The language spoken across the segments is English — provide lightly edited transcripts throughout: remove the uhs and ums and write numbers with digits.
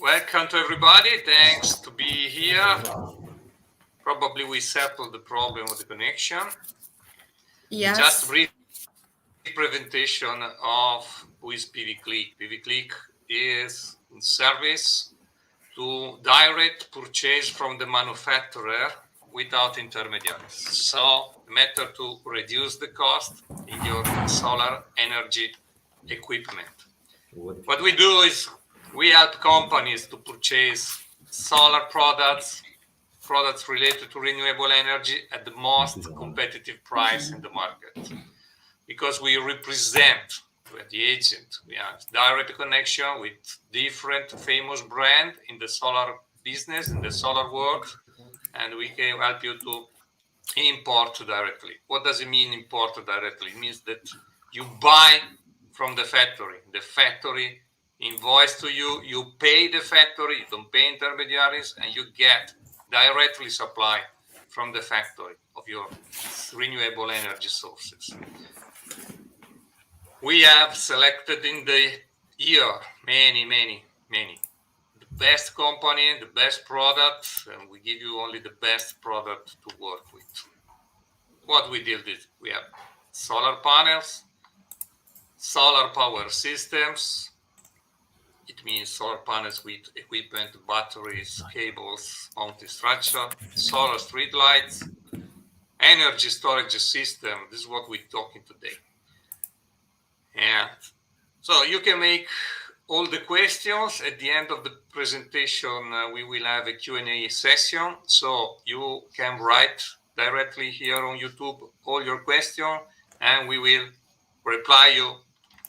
Welcome to everybody. Thanks to be here. Probably we settled the problem with the connection. Yes. Just a brief presentation of who is PVClick. PVClick is a service to direct purchase from the manufacturer without intermediaries. So the method to reduce the cost in your solar energy equipment. What we do is we help companies to purchase solar products related to renewable energy at the most competitive price in the market. Because we represent, we're the agent, we have direct connection with different famous brands in the solar business, in the solar world, and we can help you to import directly. What does it mean import directly? It means that you buy from the factory. The factory invoice to you, you pay the factory, you don't pay intermediaries, and you get directly supply from the factory of your renewable energy sources. We have selected in the year many the best company, the best product, and we give you only the best product to work with. What we did is we have solar panels, solar power systems. It means solar panels with equipment, batteries, cables, mounting structure, solar street lights, energy storage system. This is what we're talking today. And so you can make all the questions. At the end of the presentation, we will have a Q&A session. So you can write directly here on YouTube all your questions, and we will reply you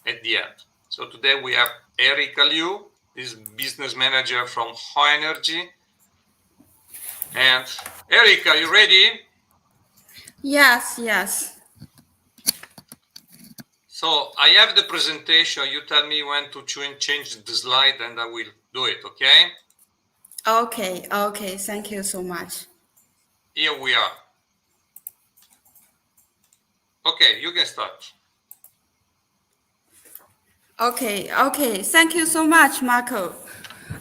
at the end. So today we have Erika Liu, this business manager from Hoenergy. And Erika, you ready? Yes. So I have the presentation. You tell me when to change the slide and I will do it, okay? Okay. Thank you so much. Here we are. Okay, you can start. Okay. Thank you so much, Marco.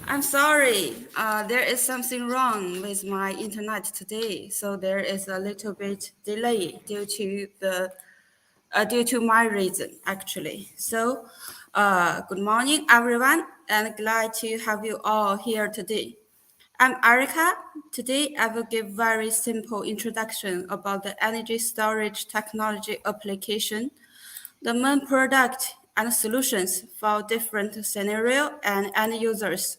I'm sorry. There is something wrong with my internet today, so there is a little bit delay due to my reason, actually. So, good morning, everyone, and glad to have you all here today. I'm Erica. Today, I will give very simple introduction about the energy storage technology application, the main product and solutions for different scenario and end users.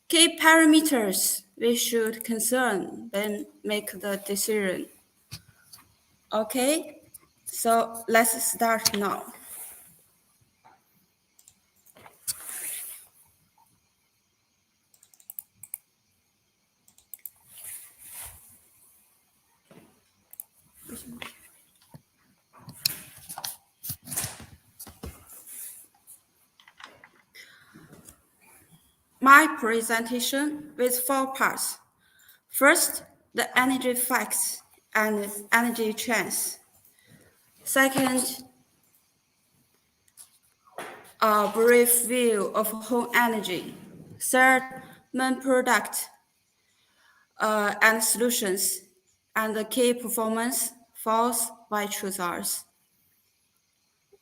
Key parameters we should concern then make the decision. Okay, so let's start now. My presentation with 4 parts. First, the energy facts and energy trends. Second, a brief view of Hoenergy. Third, main product and solutions, and the key performance falls by choosers.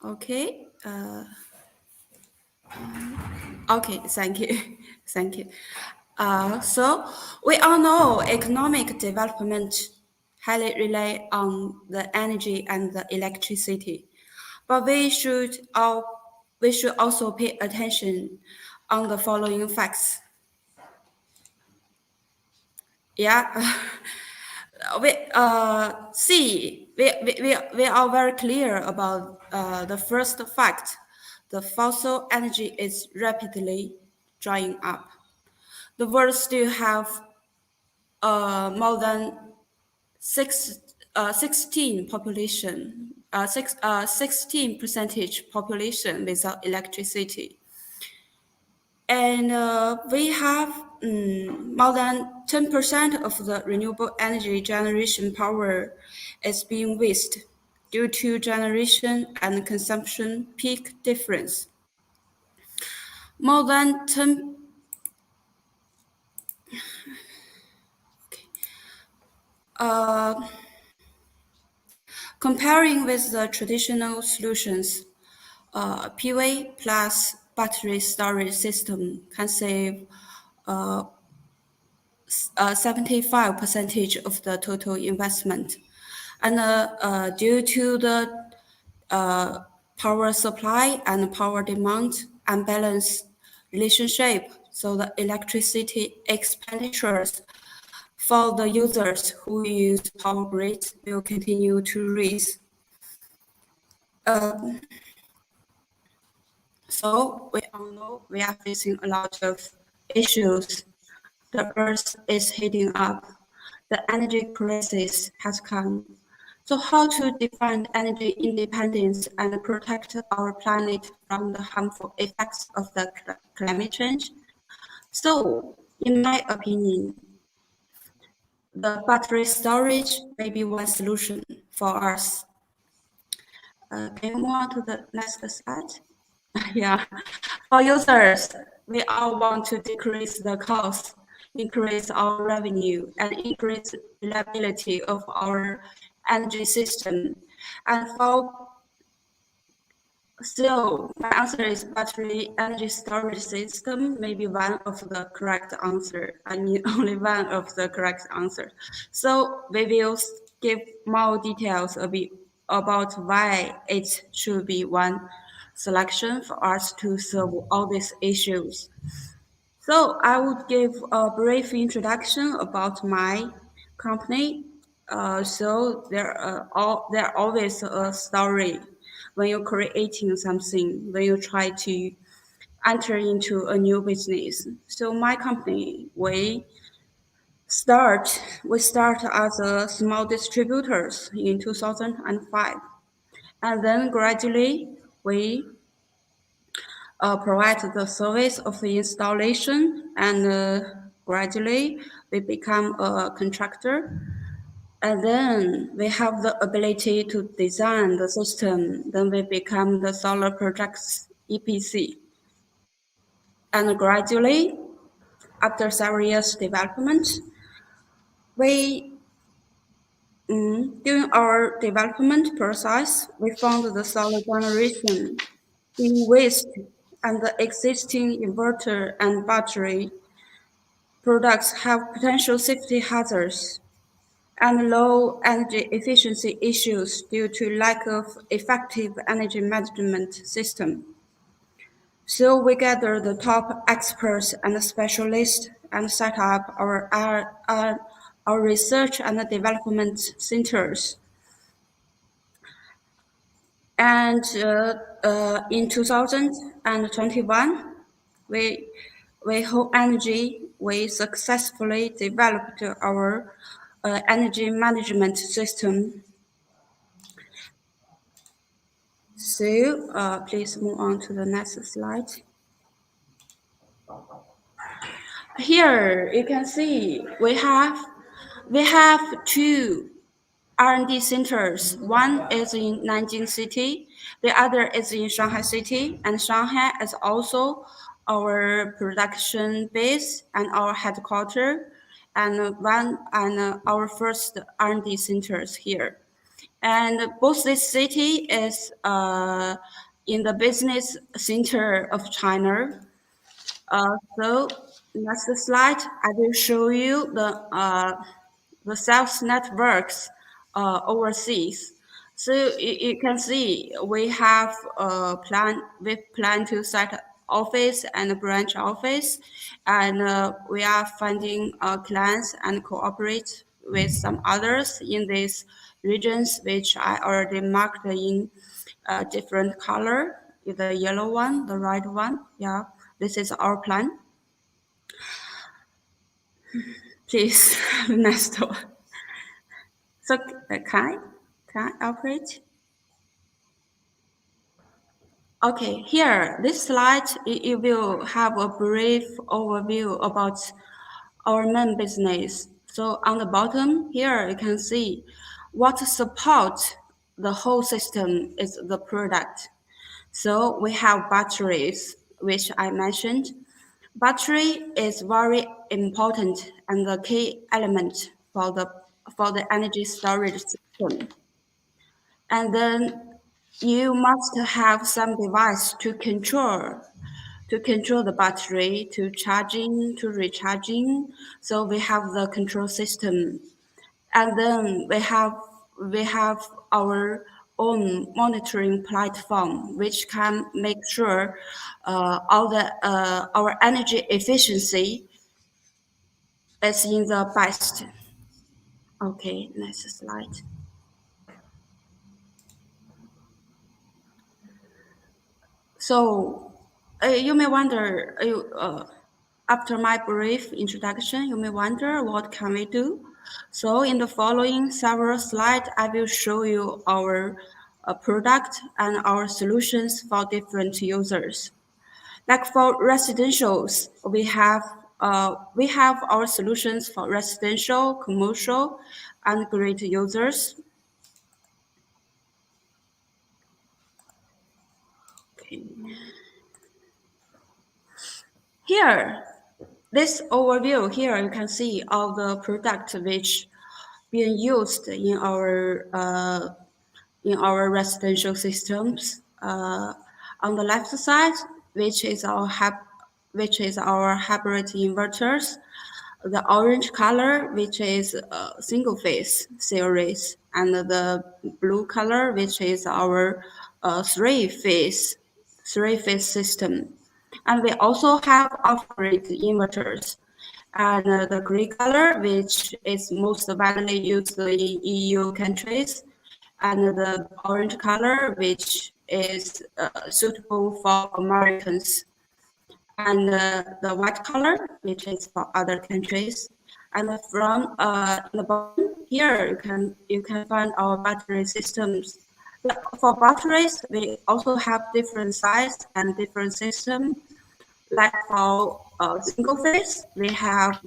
Okay. Okay, thank you. Thank you. So we all know economic development highly rely on the energy and the electricity, but we should also pay attention on the following facts. Yeah. We are very clear about the first fact. The fossil energy is rapidly drying up. The world still have more than 16 population, 16 percentage population without electricity. And we have more than 10% of the renewable energy generation power is being wasted due to generation and consumption peak difference. More than 10 Uh, Comparing with the traditional solutions, PV plus battery storage system can save 75% of the total investment. And due to the uh, power supply and power demand unbalanced relationship, so the electricity expenditures for the users who use power grids will continue to rise. Uh, so we all know we are facing a lot of issues. The earth is heating up. The energy crisis has come. So how to define energy independence and protect our planet from the harmful effects of the climate change? So, in my opinion, the battery storage may be one solution for us. Can you move on to the next slide? Yeah. For users, we all want to decrease the cost, increase our revenue, and increase reliability of our energy system. And for so my answer is battery energy storage system may be one of the correct answer. I mean only one of the correct answer. So we will give more details a bit about why it should be one selection for us to solve all these issues. So I would give a brief introduction about my company. So there always a story when you're creating something, when you try to enter into a new business. So my company, we start as a small distributors in 2005, and then gradually we provide the service of the installation, and gradually we become a contractor. And then we have the ability to design the system. Then we become the solar projects EPC. And gradually, after several years development, we during our development process, we found the solar generation in waste and the existing inverter and battery products have potential safety hazards and low energy efficiency issues due to lack of effective energy management system. So we gather the top experts and specialists and set up our research and development centers. And in 2021, we, Hoenergy, we successfully developed our energy management system. So please move on to the next slide. Here you can see we have two R&D centers. One is in Nanjing City, the other is in Shanghai City, and Shanghai is also our production base and our headquarters, and our first R&D centers here. And both this city is in the business center of China. So next slide, I will show you the sales networks overseas. So you can see we have we plan to set office and branch office, and we are finding clients and cooperate with some others in these regions, which I already marked in different color, the yellow one, the red one. Yeah, this is our plan. Please, next one. So can I operate? Okay, here, this slide, it will have a brief overview about our main business. So on the bottom here, you can see what support the whole system is the product. So we have batteries, which I mentioned. Battery is very important and the key element for the energy storage system. And then you must have some device to control the battery, to charging, to recharging. So we have the control system, and then we have our own monitoring platform, which can make sure all the our energy efficiency is in the best. Okay, next slide. So you may wonder, after my brief introduction, you may wonder what can we do. So in the following several slides, I will show you our product and our solutions for different users. Like for residentials, we have our solutions for residential, commercial, and grid users. Okay. Here, this overview here, you can see all the products which being used in our residential systems. On the left side, which is our hybrid inverters. The orange color, which is single phase series, and the blue color, which is our three phase system. And we also have off-grid inverters. And the gray color, which is most widely used in EU countries, and the orange color, which is suitable for Americans, and the white color, which is for other countries. And from the bottom here, you can find our battery systems. For batteries, we also have different size and different system. Like for single phase, we have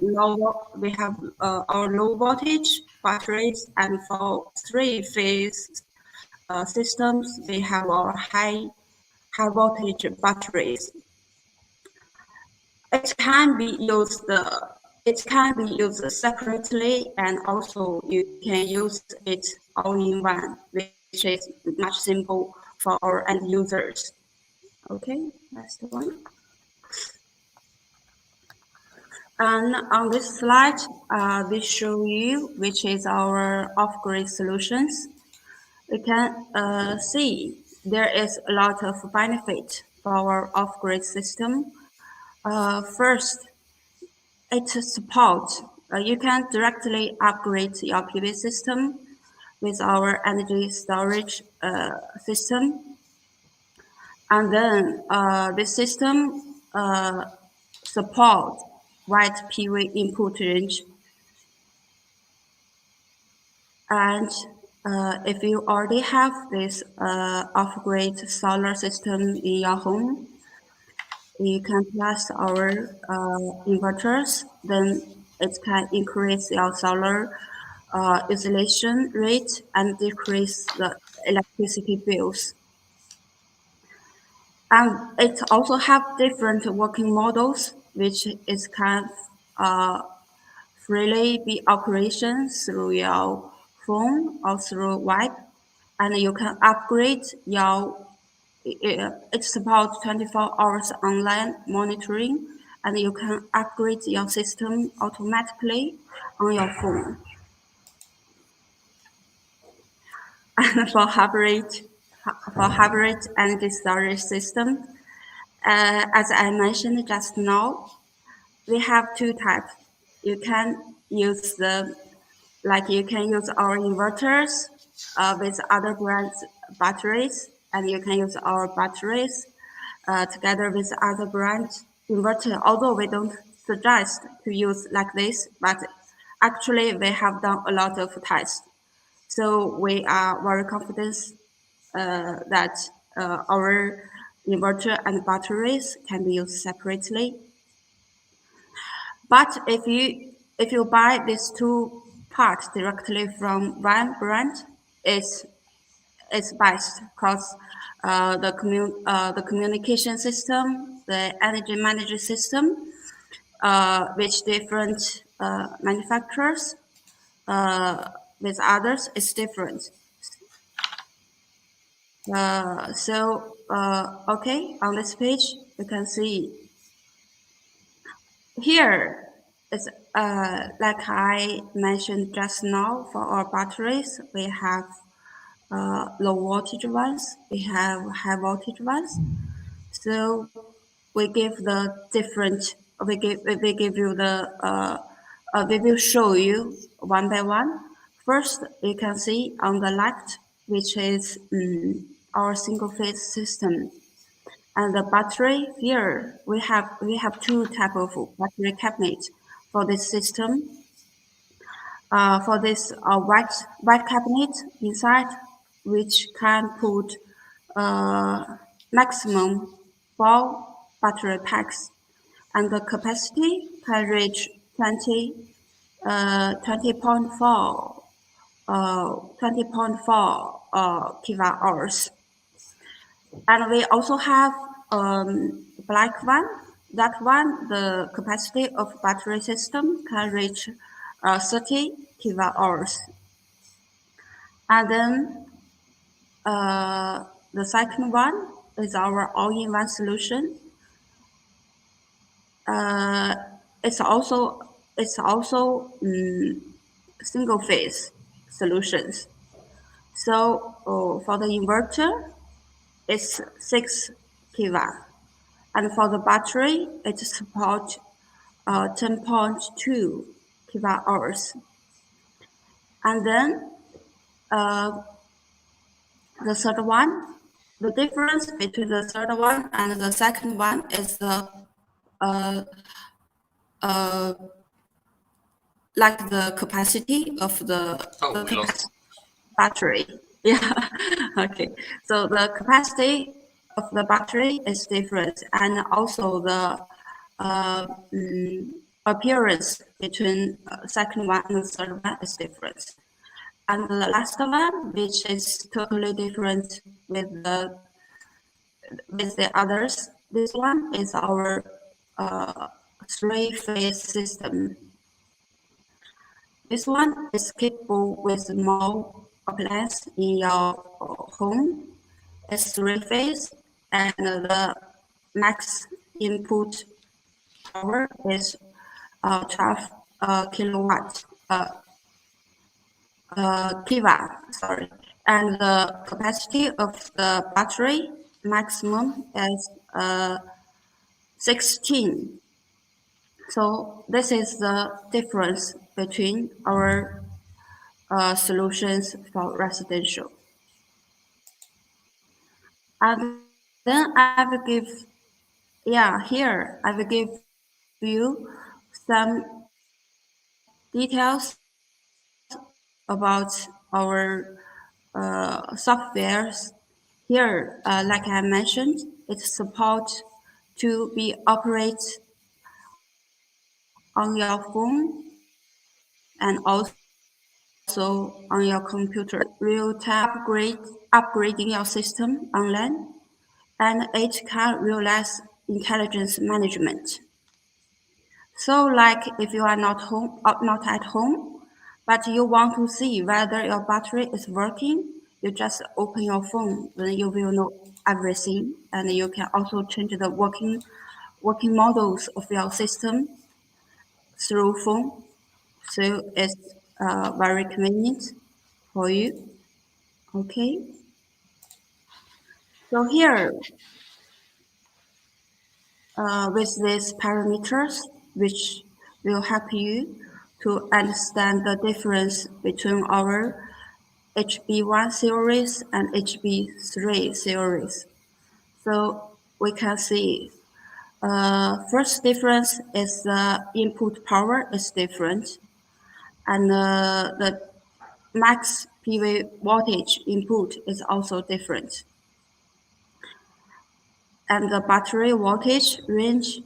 our low voltage batteries, and for three phase systems, we have our high voltage batteries. It can be used separately, and also you can use it all in one, which is much simple for our end users. Okay, that's the one. And on this slide, we show you which is our off-grid solutions. We can see there is a lot of benefit for our off-grid system. First, it supports. You can directly upgrade your PV system with our energy storage system, and then the system support wide PV input range. And if you already have this off-grid solar system in your home, you can plus our inverters, then it can increase your solar installation rate and decrease the electricity bills. And it also have different working models, which is can freely be operation through your phone or through web, and you can upgrade your. It's about 24 hours online monitoring, and you can upgrade your system automatically on your phone. And for hybrid energy storage system, as I mentioned just now, we have two types. You can use you can use our inverters with other brands batteries, and you can use our batteries together with other brand inverter. Although we don't suggest to use like this, but actually we have done a lot of tests. So we are very confident that our inverter and batteries can be used separately. But if you buy these two parts directly from one brand, it's it's best because the communication system, the energy management system, which different manufacturers with others is different. Okay, on this page, you can see here is like I mentioned just now for our batteries, we have low voltage ones, we have high voltage ones. So we give the different, we give you the, we will show you one by one. First, you can see on the left, which is our single phase system. And the battery here, we have two type of battery cabinet for this system. For this white cabinet inside, which can put maximum 4 battery packs, and the capacity can reach 20.4 kilowatt hours. And we also have black one. That one, the capacity of battery system can reach 30 kilowatt hours. And then the second one is our all-in-one solution. Uh, it's also single phase solutions. So for the inverter, it's 6 kilowatt, and for the battery, it supports 10.2 kilowatt hours. And then the third one, the difference between the third one and the second one is the like the capacity of Oh, we lost. battery. Yeah. Okay. So the capacity of the battery is different, and also the appearance between second one and the third one is different. And the last one, which is totally different with the others, this one is our three-phase system. This one is capable with more appliances in your home. It's three-phase, and the max input power is 12 kilowatt, kilowatt, sorry. And the capacity of the battery maximum is 16. So this is the difference between our solutions for residential. And then I will give, yeah, here I will give you some details about our softwares. Here, like I mentioned, it supports to be operate on your phone and also on your computer. Real-time upgrading your system online, and it can realize intelligence management. So like if you are not at home, but you want to see whether your battery is working, you just open your phone, then you will know everything, and you can also change the working models of your system through phone. So it's very convenient for you. Okay. So here, with these parameters, which will help you to understand the difference between our HB1 series and HB3 series. So we can see first difference is the input power is different, and the max PV voltage input is also different. And the battery voltage range,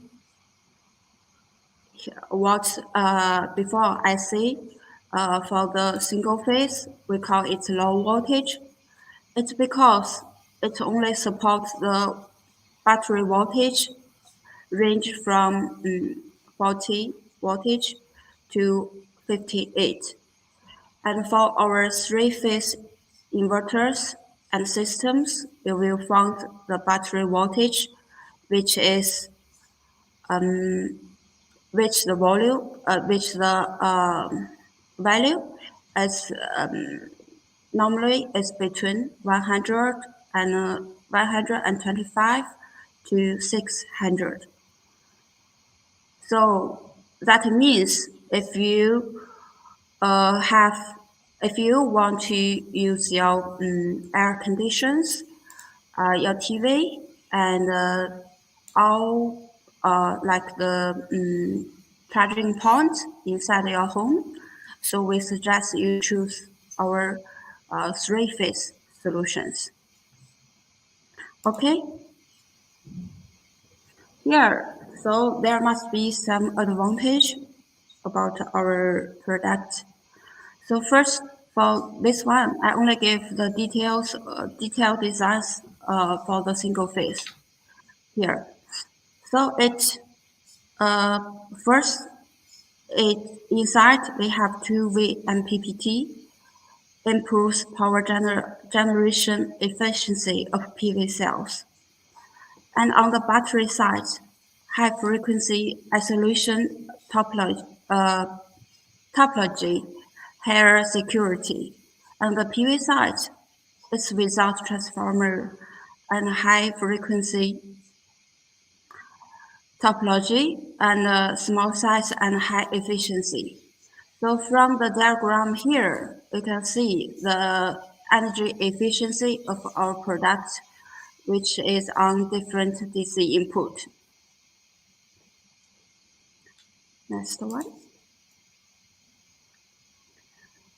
what before I say for the single phase, we call it low voltage. It's because it only supports the battery voltage range from 40 voltage to 58. And for our three-phase inverters and systems, we will find the battery voltage, which is which the value is normally is between 100 and 125 to 600. So that means if you want to use your air conditions, your TV, and all like the charging point inside your home, so we suggest you choose our three-phase solutions. Okay, here, so there must be some advantage about our product. So first, for this one, I only give the detailed designs for the single phase here. So uh, first, inside we have two-way MPPT, improves power generation efficiency of PV cells. And on the battery side, high frequency isolation topology, higher security. On the PV side, it's without transformer and high frequency topology and small size and high efficiency. So from the diagram here, you can see the energy efficiency of our product, which is on different DC input. Next one.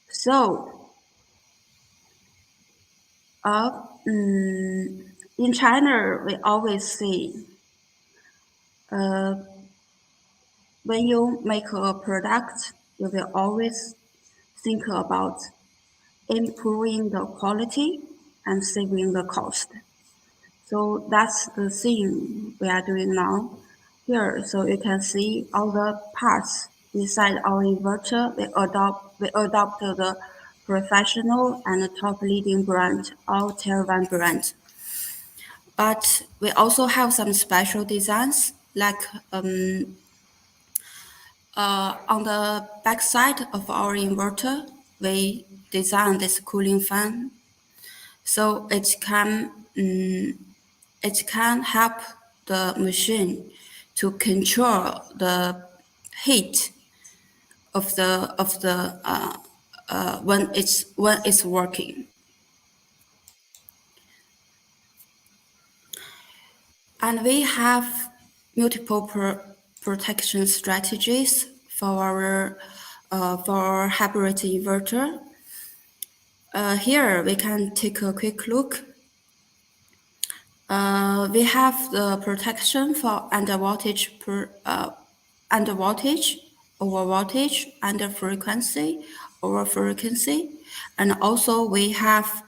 So, in China, we always see when you make a product, you will always think about improving the quality and saving the cost. So that's the thing we are doing now here. So you can see all the parts inside our inverter. We adopt the professional and the top leading brand, all tier one brand. But we also have some special designs, like on the back side of our inverter, we designed this cooling fan, so it can help the machine to control the heat of the when it's working. And we have multiple protection strategies for our hybrid inverter. Here we can take a quick look. We have the protection for under voltage, over voltage, under frequency, over frequency, and also we have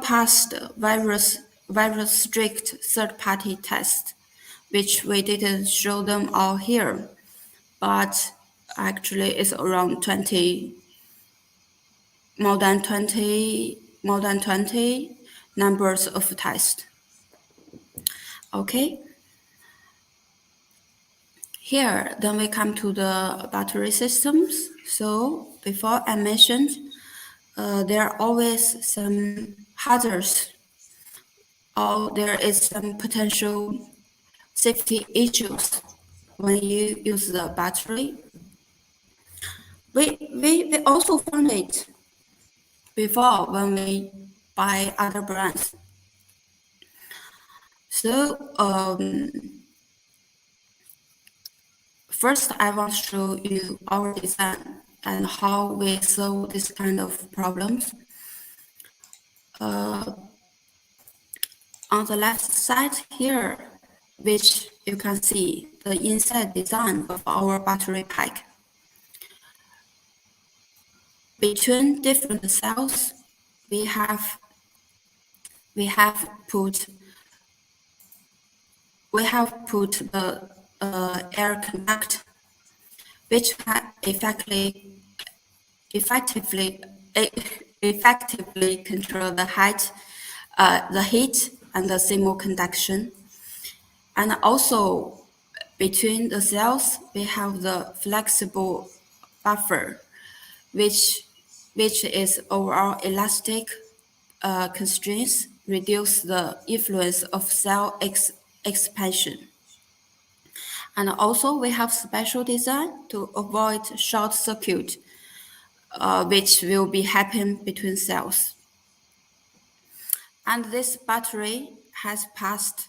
passed various strict third-party tests, which we didn't show them all here, but actually it's around 20, more than 20 numbers of tests. Okay. Here, then we come to the battery systems. So before I mentioned, there are always some hazards, or there is some potential safety issues when you use the battery. We also found it before when we buy other brands. So first I want to show you our design and how we solve this kind of problems. On the left side here, which you can see the inside design of our battery pack. Between different cells, we have put the air conduct, which can effectively effectively control the height, the heat, and the thermal conduction. And also, between the cells, we have the flexible buffer, which is overall elastic constraints reduce the influence of cell expansion. And also, we have special design to avoid short circuit, which will be happen between cells. And this battery has passed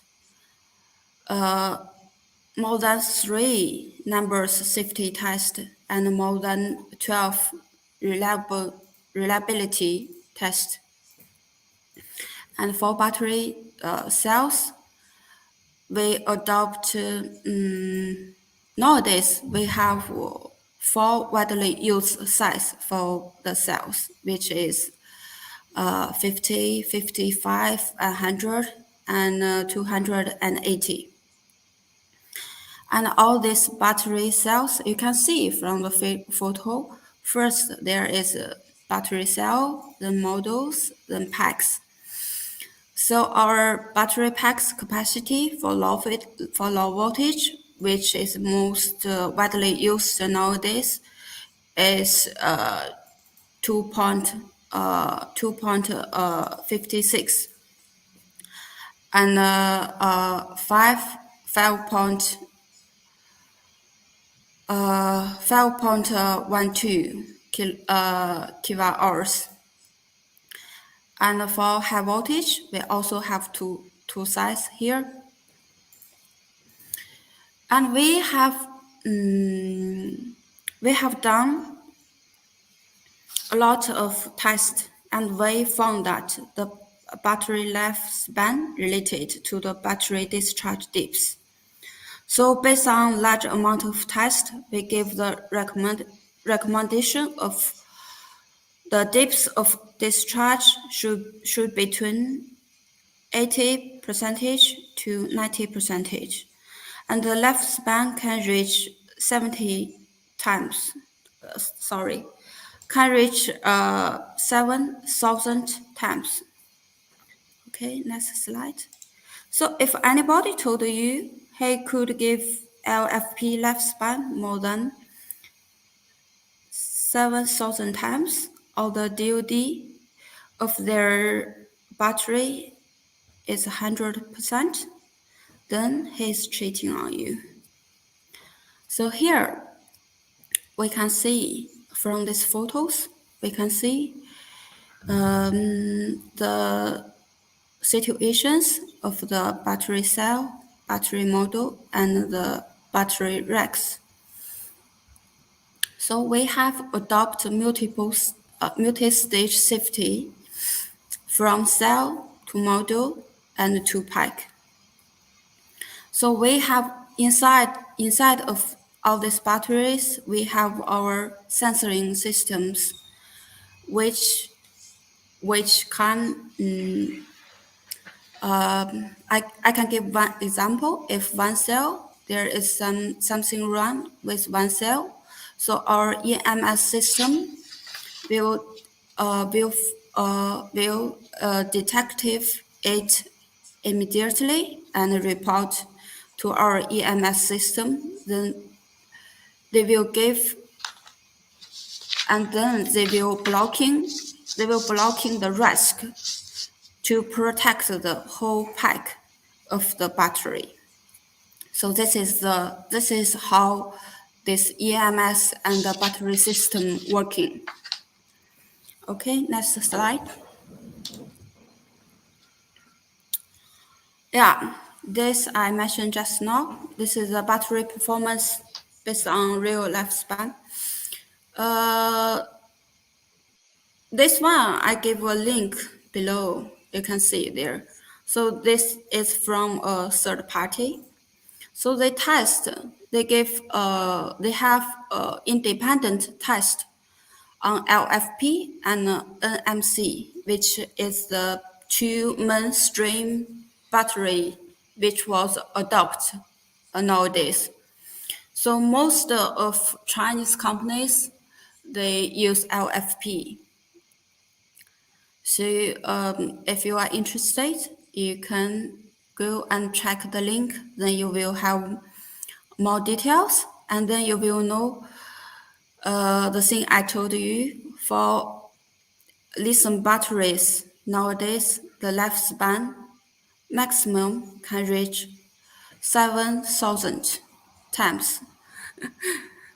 more than 3 numbers safety tests and more than 12 reliability tests. And for battery cells, we adopt, nowadays we have 4 widely used size for the cells, which is 50, 55, 100, and 280. And all these battery cells, you can see from the photo. First, there is a battery cell, then modules, then packs. So our battery packs capacity for low voltage, which is most widely used nowadays, is 2.56, and 5.12 kilowatt hours. And for high voltage, we also have two sides here. And we have done a lot of tests, and we found that the battery lifespan related to the battery discharge dips. So based on large amount of tests, we give the recommendation of the dips of discharge should between 80% to 90%, and the lifespan can reach 70 times. Can reach 7,000 times. Okay, next slide. So if anybody told you he could give LFP lifespan more than 7,000 times, or the DOD of their battery is 100%, then he's cheating on you. So here we can see from these photos, we can see the situations of the battery cell, battery module, and the battery racks. So we have adopted multi-stage safety from cell to module and to pack. So we have inside of all these batteries, we have our sensoring systems, which can I can give one example. If one cell, there is something wrong with one cell, so our EMS system will detect it immediately and report to our EMS system. Then they will give, and then they will blocking the risk to protect the whole pack of the battery. So this is how this EMS and the battery system working. Okay, next slide. Yeah, this I mentioned just now. This is a battery performance based on real lifespan. This one, I give a link below. You can see there. So this is from a third party. So they have independent test on LFP and NMC, which is the two mainstream battery which was adopted nowadays. So most of Chinese companies, they use LFP. So if you are interested, you can go and check the link. Then you will have more details, and then you will know the thing I told you. For lithium batteries nowadays, the lifespan maximum can reach 7,000 times.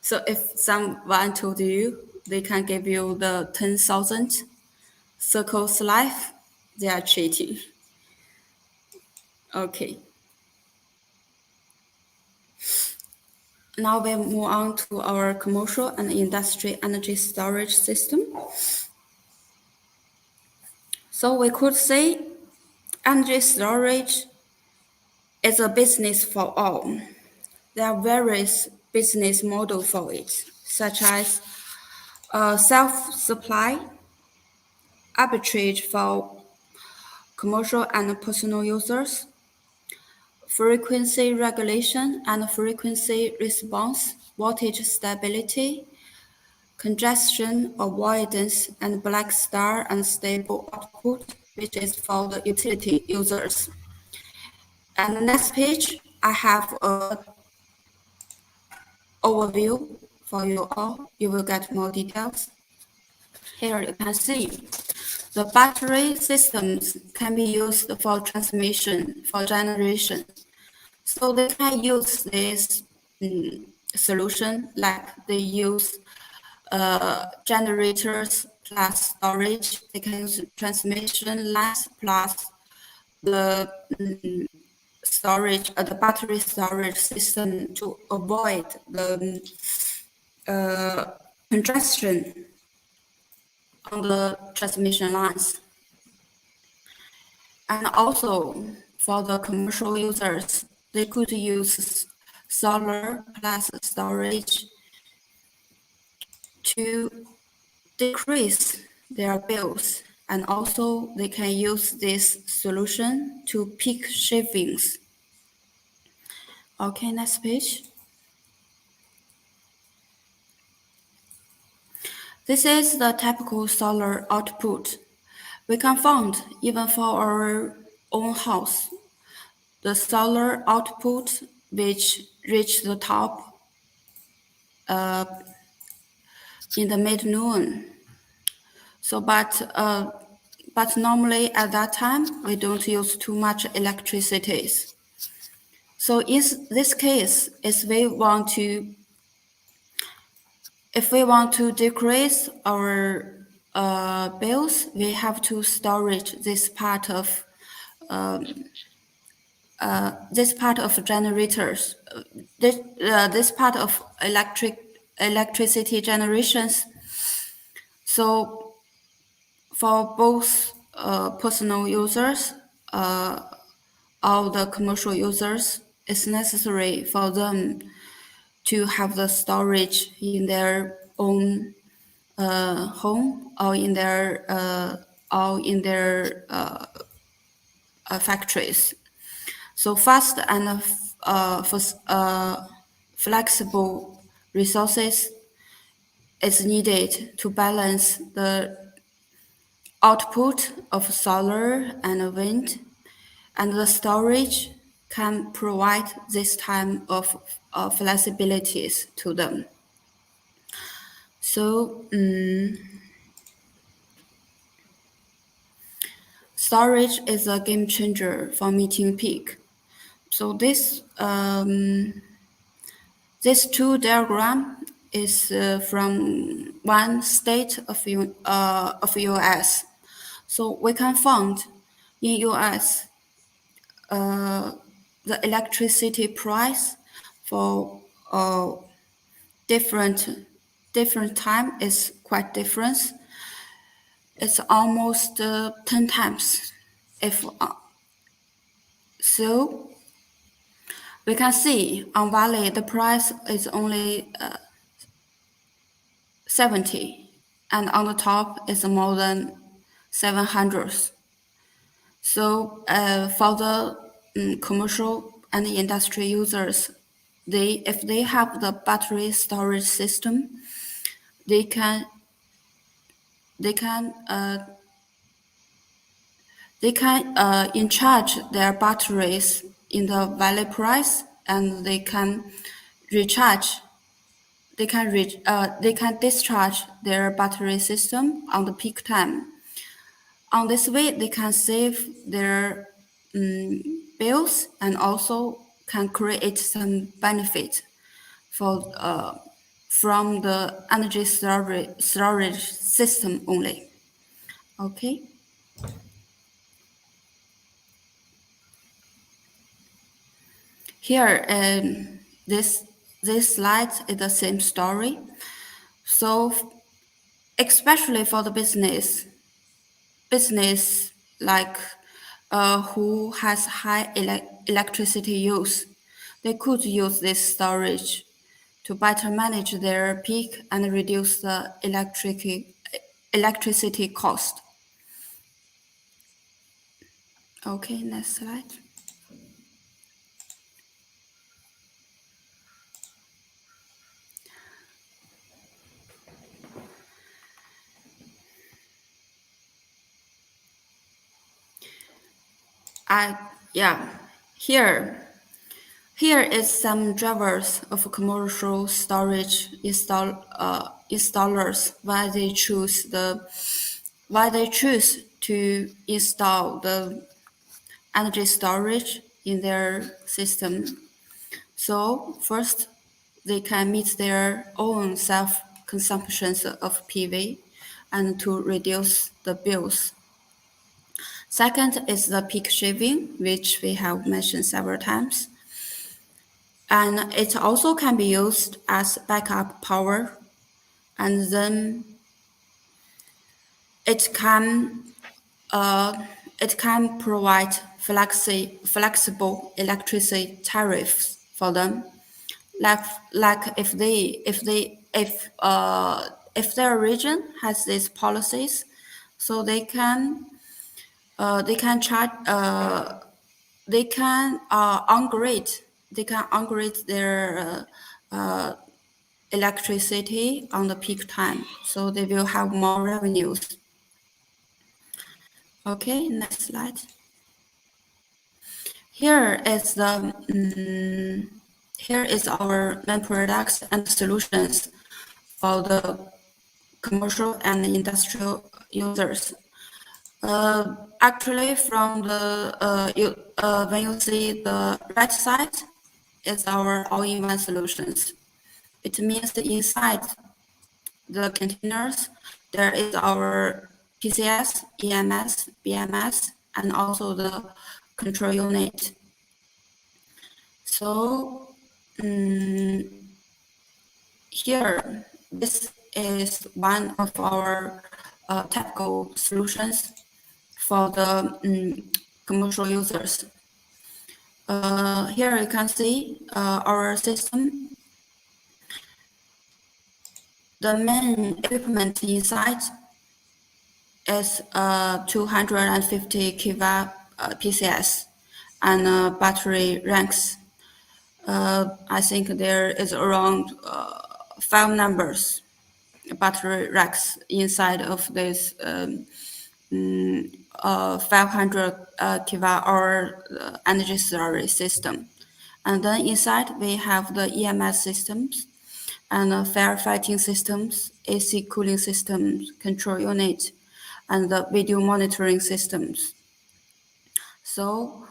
So if someone told you they can give you the 10,000 circles life, they are cheating. Okay. Now we move on to our commercial and industry energy storage system. So we could say energy storage is a business for all. There are various business models for it, such as self-supply, arbitrage for commercial and personal users, frequency regulation and frequency response, voltage stability, congestion avoidance, and black star and stable output, which is for the utility users. And the next page, I have an overview for you all. You will get more details. Here you can see the battery systems can be used for transmission, for generation. So they can use this solution, like they use generators plus storage. They can use transmission lines plus the storage, the battery storage system to avoid the congestion on the transmission lines. And also for the commercial users, they could use solar plus storage to decrease their bills. And also they can use this solution to peak shavings. Okay, next page. This is the typical solar output. We can find even for our own house, the solar output which reach the top in the mid-noon. So, but normally at that time, we don't use too much electricity. So in this case, if we want to decrease our bills, we have to storage this part of generators, this part of electricity generations. So for both personal users or the commercial users, it's necessary for them to have the storage in their own home or in their factories. So fast and flexible resources is needed to balance the output of solar and wind, and the storage can provide this type of flexibilities to them. So storage is a game changer for meeting peak. So this two diagram is from one state of US. So we can find in US the electricity price for different time is quite different. It's almost 10 times. If so, we can see on Valley the price is only 70, and on the top is more than 700. So for the commercial and industry users, if they have the battery storage system, they can they can in charge their batteries in the valley price, and they can recharge. They can discharge their battery system on the peak time. On this way, they can save their bills and also can create some benefit for from the energy storage system only. Okay. Here, this slide is the same story. So, especially for the business like who has high electricity use, they could use this storage to better manage their peak and reduce the electricity cost. Okay, next slide. Yeah, here here is some drivers of commercial storage installers why they choose to install the energy storage in their system. So first, they can meet their own self-consumptions of PV and to reduce the bills. Second is the peak shaving, which we have mentioned several times. And it also can be used as backup power. And then it can provide flexible electricity tariffs for them. Like if their region has these policies, so they can charge they can upgrade their electricity on the peak time, so they will have more revenues. Okay, next slide. Here is the here is our main products and solutions for the commercial and industrial users. Actually, from the when you see the right side, is our all-in-one solutions. It means inside the containers there is our PCS, EMS, BMS, and also the control unit. So here, this is one of our typical solutions for the commercial users. Here you can see our system. The main equipment inside is 250 kW PCS and battery ranks. I think there is around 5 numbers battery racks inside of this 500 kWh energy storage system. And then inside we have the EMS systems and firefighting systems, AC cooling systems, control unit, and the video monitoring systems. So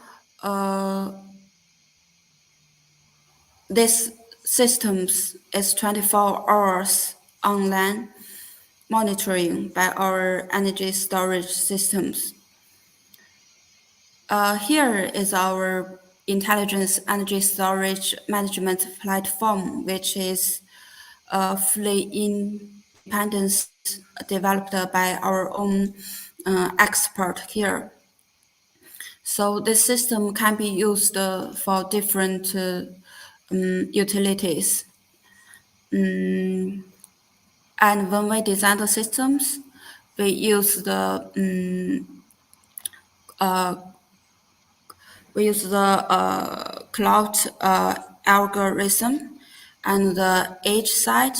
this systems is 24 hours online monitoring by our energy storage systems. Here is our intelligence energy storage management platform, which is fully independent, developed by our own expert here. So this system can be used for different utilities. And when we design the systems, we use the cloud algorithm, and the edge side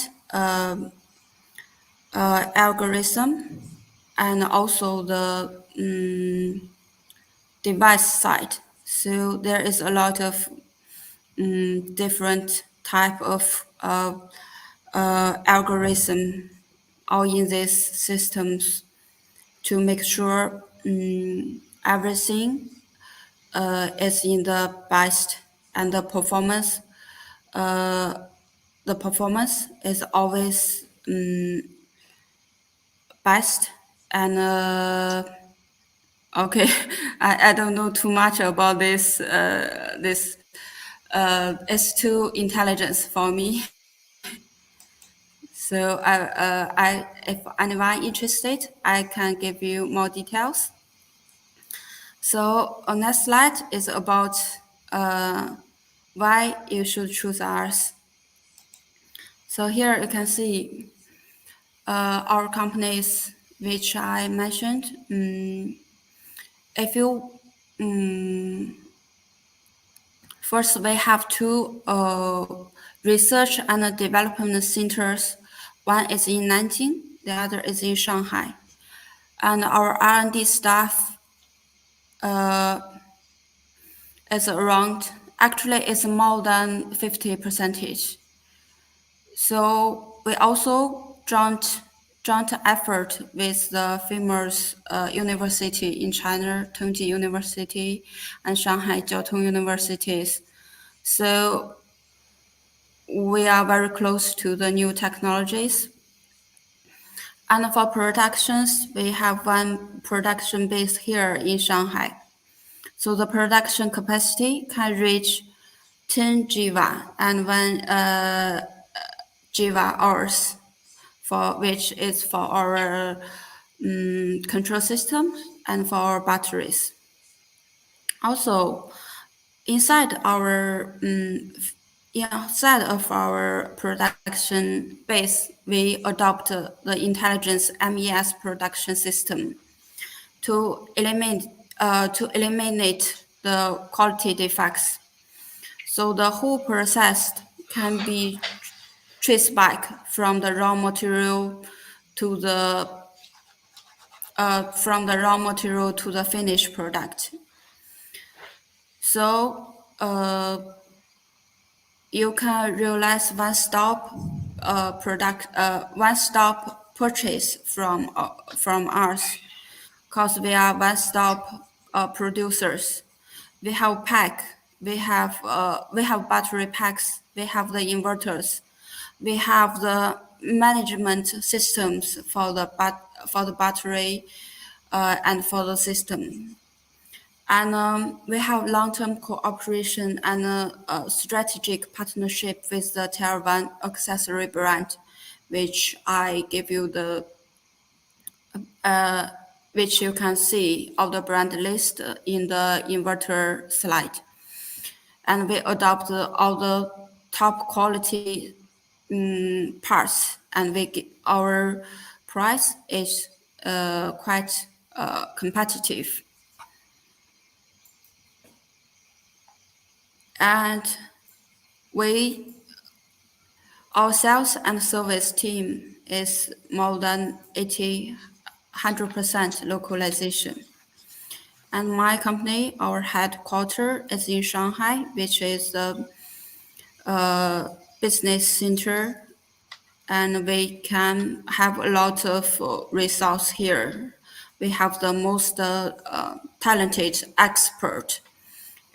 algorithm, and also the device side. So there is a lot of different type of algorithm all in these systems to make sure everything is in the best, and the performance is always best. And okay, I don't know too much about this it's too intelligence for me. So if anyone interested, I can give you more details. So on next slide is about why you should choose ours. So here you can see our companies which I mentioned. If you first we have two research and development centers. One is in Nanjing, the other is in Shanghai. And our R&D staff is around, actually it's more than 50%. So we also joint effort with the famous university in China, Tongji University and Shanghai Jiaotong universities. So we are very close to the new technologies. And for productions, we have one production base here in Shanghai. So the production capacity can reach 10 giva and 1 giva hours, for which is for our control system and for our batteries. Also, inside our inside of our production base, we adopt the intelligence MES production system to eliminate the quality defects. So the whole process can be traced back from the raw material to the finished product. So you can realize one-stop purchase from us, because we are one-stop producers. We have we have battery packs, we have the inverters, we have the management systems for the battery and for the system. And we have long-term cooperation and a strategic partnership with the Tier 1 accessory brand, which I give you which you can see of the brand list in the inverter slide. And we adopt all the top quality parts, and our price is quite competitive. And our sales and service team is more than 100% localization. And my company, our headquarters is in Shanghai, which is the business center, and we can have a lot of resource here. We have the most talented expert,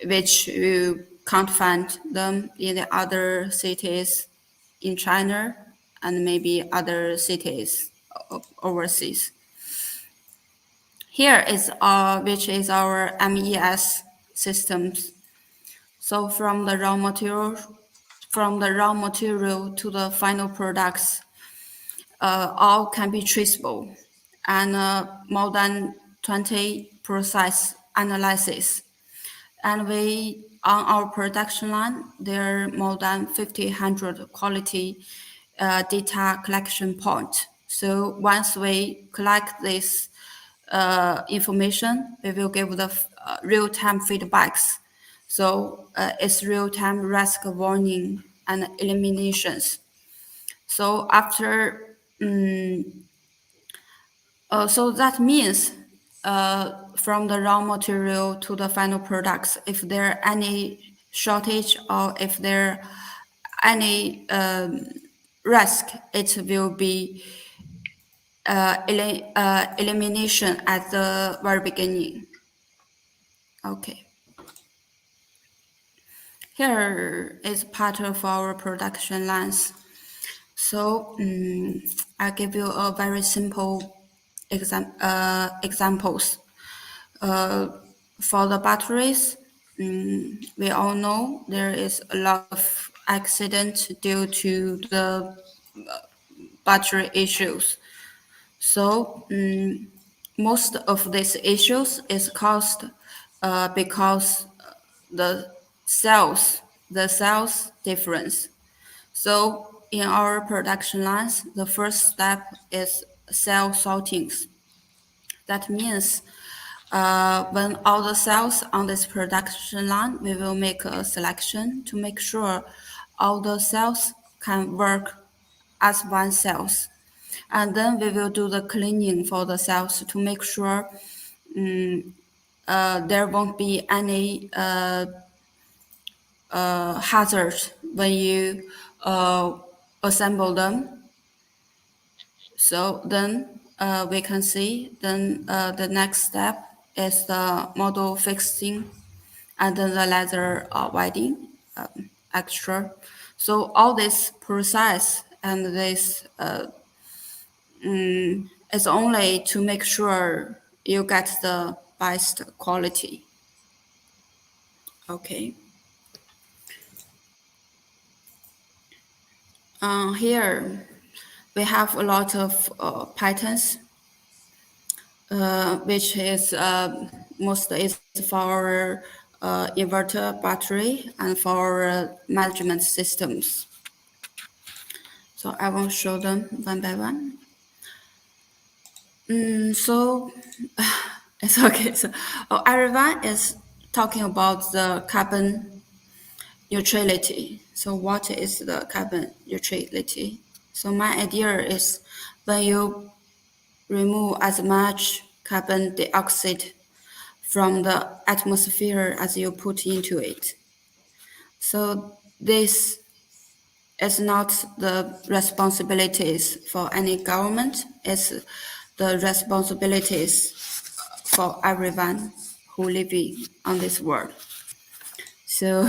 which you can't find them in the other cities in China and maybe other cities overseas. Here is which is our MES systems. So from the raw material to the final products, all can be traceable, and more than 20 process analysis. And on our production line, there are more than 1,500 quality data collection points. So once we collect this information, we will give the real-time feedbacks So it's real-time risk warning and eliminations. So so that means from the raw material to the final products, if there any shortage or if there any risk, it will be elimination at the very beginning. Okay. Here is part of our production lines. So I'll give you a very simple examples. Uh, for the batteries, we all know there is a lot of accident due to the battery issues. So most of these issues is caused because the the cells difference. So in our production lines, the first step is cell sortings. That means when all the cells on this production line, we will make a selection to make sure all the cells can work as one cells. And then we will do the cleaning for the cells to make sure there won't be any hazards when you assemble them. So then we can see then the next step is the model fixing and then the leather whiting extra. So all this process and this is only to make sure you get the best quality. Okay. Here we have a lot of patterns, which is most is for inverter battery and for management systems. So I will show them one by one. So it's okay. So everyone is talking about the carbon neutrality. So what is the carbon neutrality? So my idea is when you remove as much carbon dioxide from the atmosphere as you put into it. So this is not the responsibilities for any government, it's the responsibilities for everyone who living on this world. So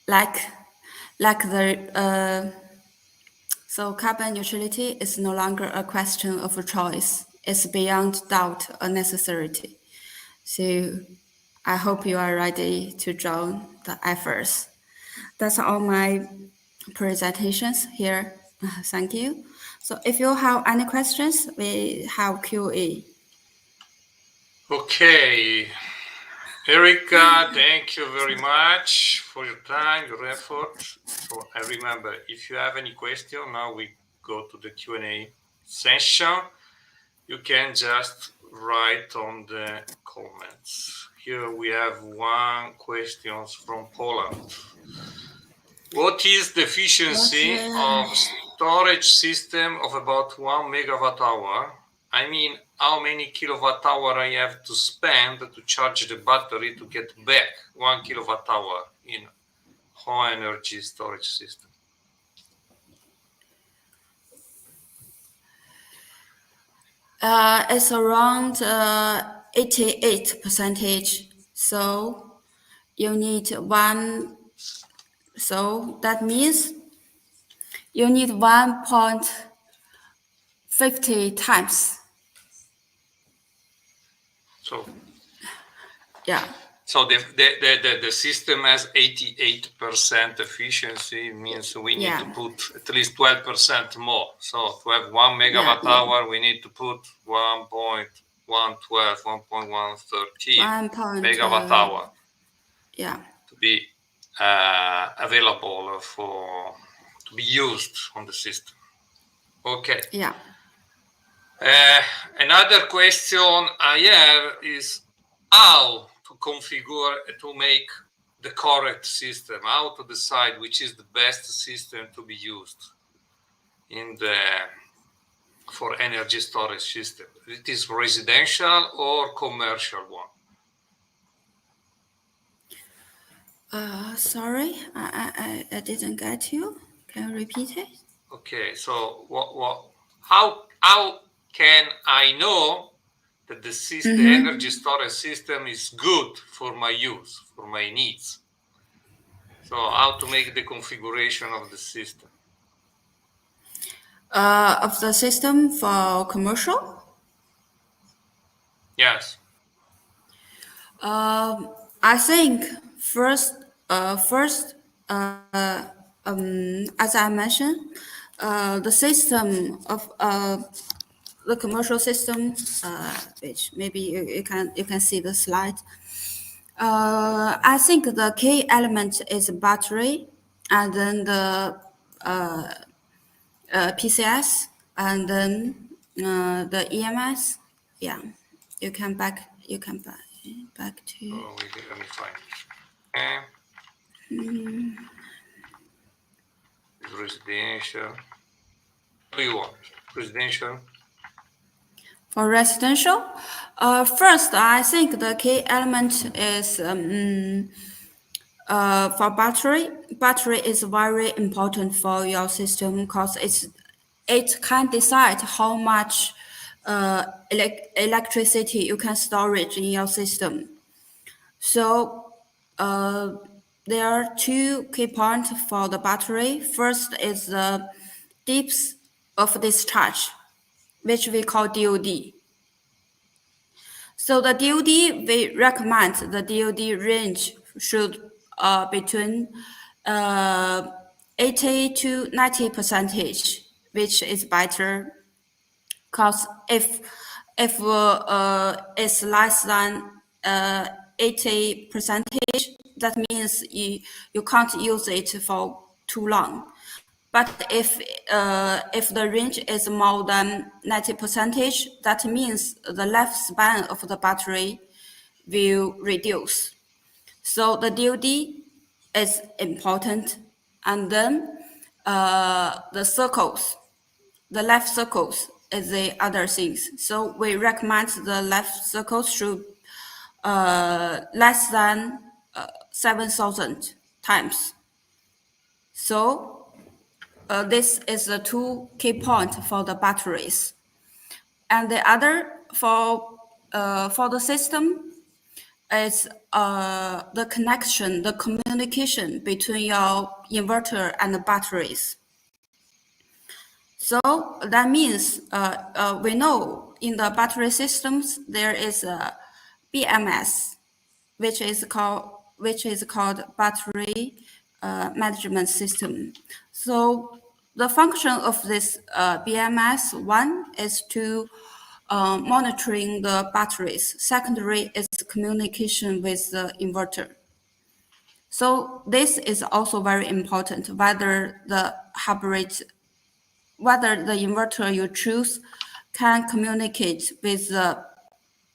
like so carbon neutrality is no longer a question of a choice. It's beyond doubt a necessity. So I hope you are ready to join the efforts. That's all my presentations here. Thank you. So if you have any questions, we have QA. Okay, Erica, thank you very much for your time, your effort. So I remember, if you have any question, now we go to the Q&A session. You can just write on the comments. Here we have one question from Poland. What is the efficiency of storage system of about 1 megawatt hour? I mean, how many kilowatt hour I have to spend to charge the battery to get back 1 kilowatt hour in Hoenergy storage system? It's around 88 percentage. So you need one. So that means you need 1.50 times. So Yeah. So the system has 88% efficiency, means we need to put at least 12% more. So to have 1 megawatt hour, we need to put 1.112, 1.113 megawatt hour to be available to be used on the system. Okay. Yeah. Another question I have is how to configure to make the correct system, how to decide which is the best system to be used in the for energy storage system. It is residential or commercial one. Sorry, I didn't get you. Can you repeat it? Okay, so how can I know that the energy storage system is good for my use, for my needs? So how to make the configuration of the system? Of the system for commercial? Yes. I think first, as I mentioned, the system of the commercial system, which maybe you can see the slide. I think the key element is battery, and then the PCS, and then the EMS. Yeah, you can back to. Oh, let me find. Okay. Residential. What do you want? Residential. For residential, first, I think the key element is for battery. Battery is very important for your system because it can decide how much electricity you can storage in your system. So there are two key points for the battery. First is the depth of discharge, which we call DOD. So the DOD, we recommend the DOD range should between 80 to 90 percentage, which is better. Because if it's less than 80 percentage, that means you can't use it for too long. But if the range is more than 90 percentage, that means the lifespan of the battery will reduce. So the DOD is important, and then the circles, the life circles is the other things. So we recommend the life circles should less than 7,000 times. So this is the two key point for the batteries. And the other for the system is the connection, the communication between your inverter and the batteries. So that means we know in the battery systems there is a BMS, which is called battery management system. So the function of this BMS, one is to monitoring the batteries. Secondary is communication with the inverter. So this is also very important, whether the inverter you choose can communicate with the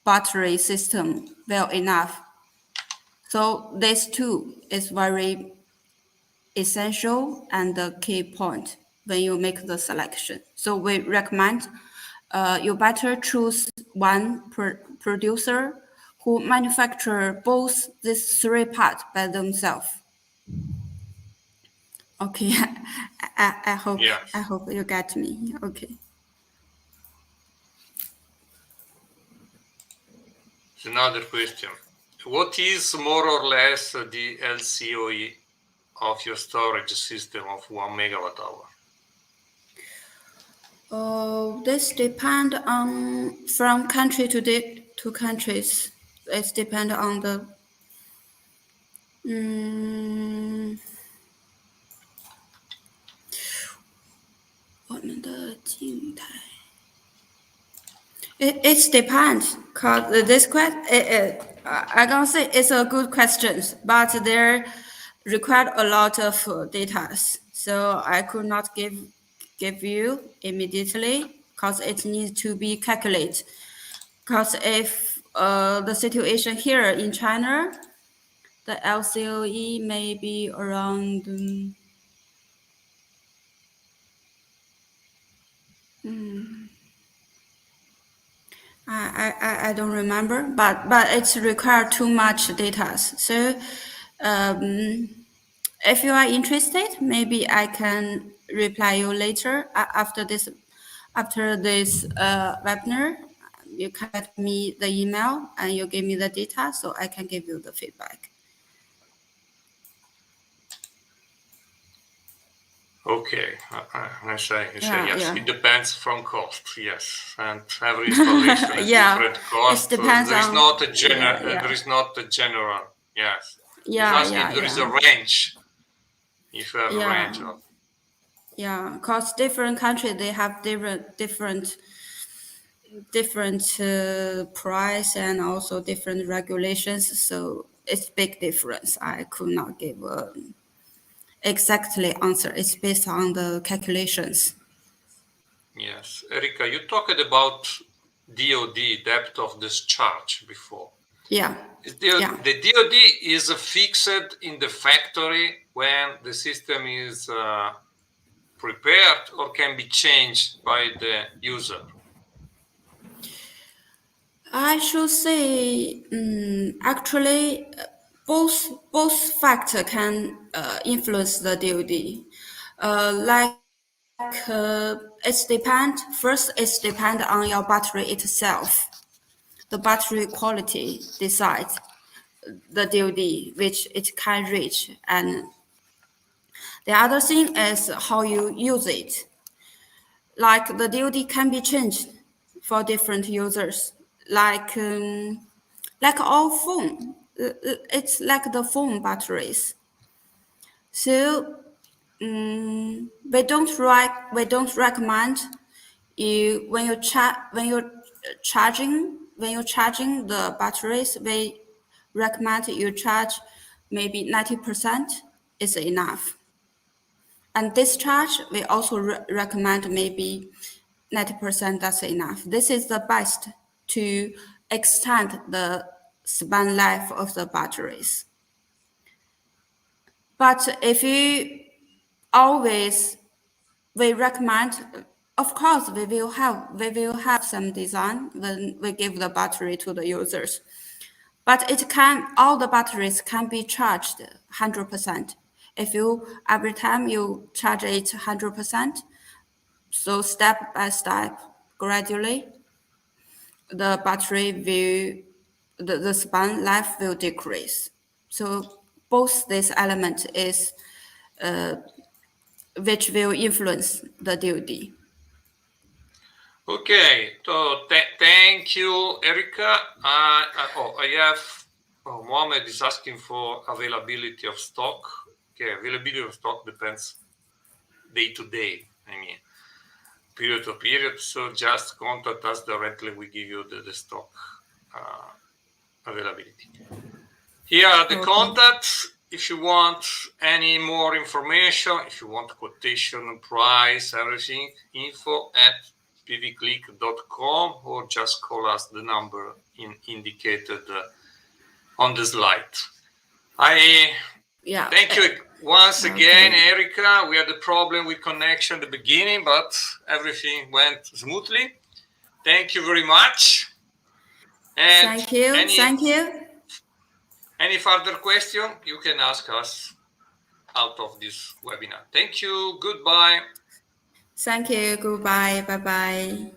battery system well enough. So this too is very essential and the key point when you make the selection. So we recommend you better choose one producer who manufacture both these three parts by themselves. Okay, I hope Yeah. I hope you get me. Okay. Another question. What is more or less the LCOE of your storage system of 1 megawatt hour? This depend on from country to countries. It's depend on the. 我们的静态。It depends, cause this question, I don't say it's a good question, but there required a lot of data, so I could not give you immediately. because it needs to be calculated. Because if the situation here in China, the LCOE may be around I don't remember, but it's require too much data. So if you are interested, maybe I can reply you later after this webinar. You can get me the email and you give me the data so I can give you the feedback. Okay, I say yes. Yeah. It depends from cost, yes, and every installation has Yeah, different it cost. depends There is on, not a yeah. there is not a general. Yes, he's Yeah, asking yeah, if there is a yeah. range. If you have a Yeah, range of yeah. Because different countries they have different price and also different regulations. So it's big difference. I could not give a exactly answer. It's based on the calculations. yes, Erika, you talked about DOD, depth of discharge, before. Yeah, yeah. The DOD is fixed in the factory when the system is prepared, or can be changed by the user. I should say, actually, both factor can influence the DOD. It's depend. First, it's depend on your battery itself. The battery quality decides the DOD which it can reach, and the other thing is how you use it. Like the DOD can be changed for different users. Like all phone, it's like the phone batteries. So we don't recommend you when you're charging the batteries. We recommend you charge maybe 90% is enough. And discharge, we also recommend maybe 90% that's enough. This is the best to extend the span life of the batteries. But if you always, we recommend, of course, we will have some design when we give the battery to the users. But all the batteries can be charged 100%. If you, every time you charge it 100%, so step by step, gradually, the battery the span life will decrease. So both this element is which will influence the DOD. Okay, so thank you, Erika. I have Mohammed is asking for availability of stock. Okay, availability of stock depends day to day. I mean, period to period. So just contact us directly. We give you the stock availability. Here are the Okay. contacts. If you want any more information, if you want quotation, price, everything, info@pvclick.com, or just call us the number indicated on the slide. I Yeah. thank you once again, Okay. Erika. We had a problem with connection at the beginning, but everything went smoothly. Thank you very much. And Thank you. Thank you. any further question, you can ask us out of this webinar. Thank you. Goodbye. Thank you. Goodbye. Bye bye.